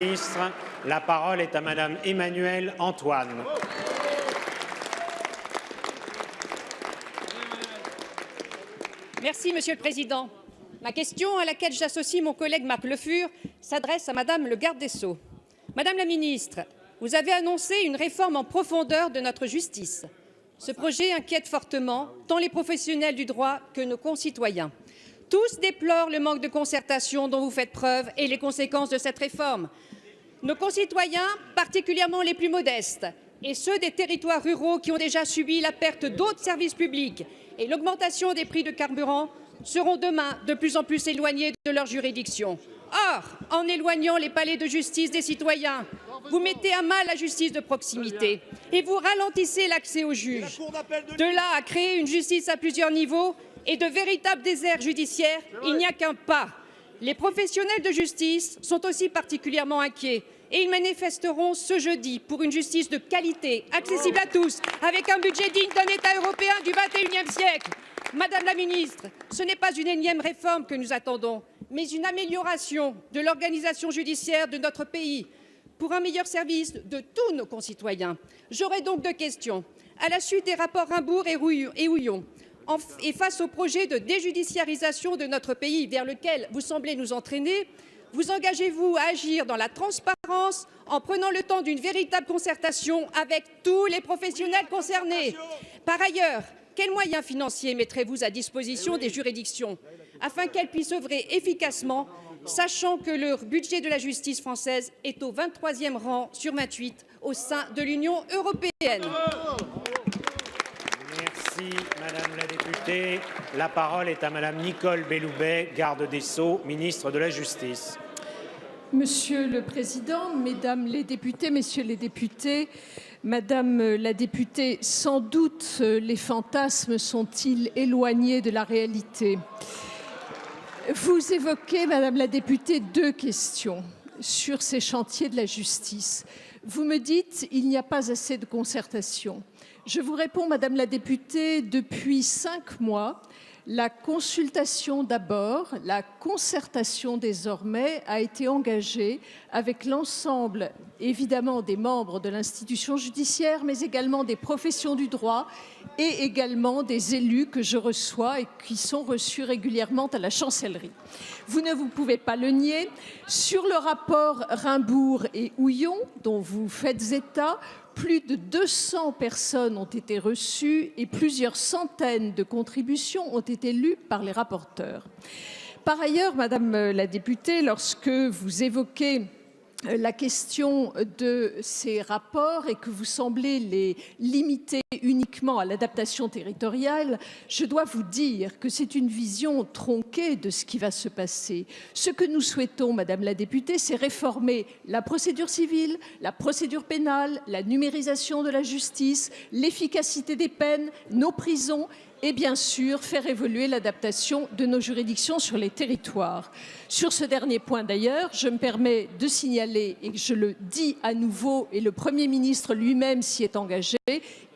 Ministre, la parole est à Madame Emmanuelle Antoine. Merci, Monsieur le Président. Ma question, à laquelle j'associe mon collègue Marc Le Fur, s'adresse à Madame le garde des Sceaux. Madame la Ministre, vous avez annoncé une réforme en profondeur de notre justice. Ce projet inquiète fortement tant les professionnels du droit que nos concitoyens. Tous déplorent le manque de concertation dont vous faites preuve et les conséquences de cette réforme. Nos concitoyens, particulièrement les plus modestes, et ceux des territoires ruraux qui ont déjà subi la perte d'autres services publics et l'augmentation des prix de carburant, seront demain de plus en plus éloignés de leur juridiction. Or, en éloignant les palais de justice des citoyens, vous mettez à mal la justice de proximité et vous ralentissez l'accès aux juges. De là à créer une justice à plusieurs niveaux et de véritables déserts judiciaires, il n'y a qu'un pas. Les professionnels de justice sont aussi particulièrement inquiets et ils manifesteront ce jeudi pour une justice de qualité, accessible à tous, avec un budget digne d'un État européen du XXIe siècle. Madame la Ministre, ce n'est pas une énième réforme que nous attendons, mais une amélioration de l'organisation judiciaire de notre pays pour un meilleur service de tous nos concitoyens. J'aurai donc deux questions. À la suite des rapports Rimbourg et Houillon, et face au projet de déjudiciarisation de notre pays vers lequel vous semblez nous entraîner, vous engagez-vous à agir dans la transparence en prenant le temps d'une véritable concertation avec tous les professionnels concernés? Par ailleurs, quels moyens financiers mettrez-vous à disposition des juridictions afin qu'elles puissent œuvrer efficacement, sachant que le budget de la justice française est au 23e rang sur 28 au sein de l'Union européenne? Merci, Madame la députée. La parole est à Madame Nicole Belloubet, garde des Sceaux, ministre de la Justice. Monsieur le Président, Mesdames les députés, Messieurs les députés, Madame la députée, sans doute les fantasmes sont-ils éloignés de la réalité. Vous évoquez, Madame la députée, deux questions sur ces chantiers de la justice. Vous me dites qu'il n'y a pas assez de concertation. Je vous réponds, Madame la députée, depuis 5 mois, la consultation d'abord, la concertation désormais a été engagée avec l'ensemble, évidemment, des membres de l'institution judiciaire, mais également des professions du droit et également des élus que je reçois et qui sont reçus régulièrement à la chancellerie. Vous ne vous pouvez pas le nier. Sur le rapport Rimbourg et Houillon, dont vous faites état, plus de 200 personnes ont été reçues et plusieurs centaines de contributions ont été lues par les rapporteurs. Par ailleurs, Madame la députée, lorsque vous évoquez la question de ces rapports et que vous semblez les limiter uniquement à l'adaptation territoriale, je dois vous dire que c'est une vision tronquée de ce qui va se passer. Ce que nous souhaitons, Madame la députée, c'est réformer la procédure civile, la procédure pénale, la numérisation de la justice, l'efficacité des peines, nos prisons et bien sûr faire évoluer l'adaptation de nos juridictions sur les territoires. Sur ce dernier point d'ailleurs, je me permets de signaler, et je le dis à nouveau, et le Premier ministre lui-même s'y est engagé,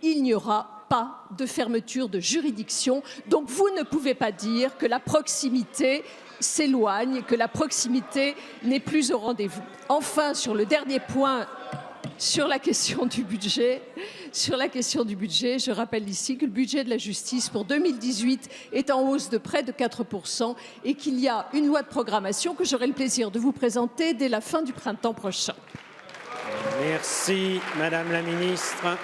il n'y aura pas de fermeture de juridiction. Donc vous ne pouvez pas dire que la proximité s'éloigne, que la proximité n'est plus au rendez-vous. Enfin, sur le dernier point, sur la question du budget, je rappelle ici que le budget de la justice pour 2018 est en hausse de près de 4% et qu'il y a une loi de programmation que j'aurai le plaisir de vous présenter dès la fin du printemps prochain. Merci, Madame la Ministre.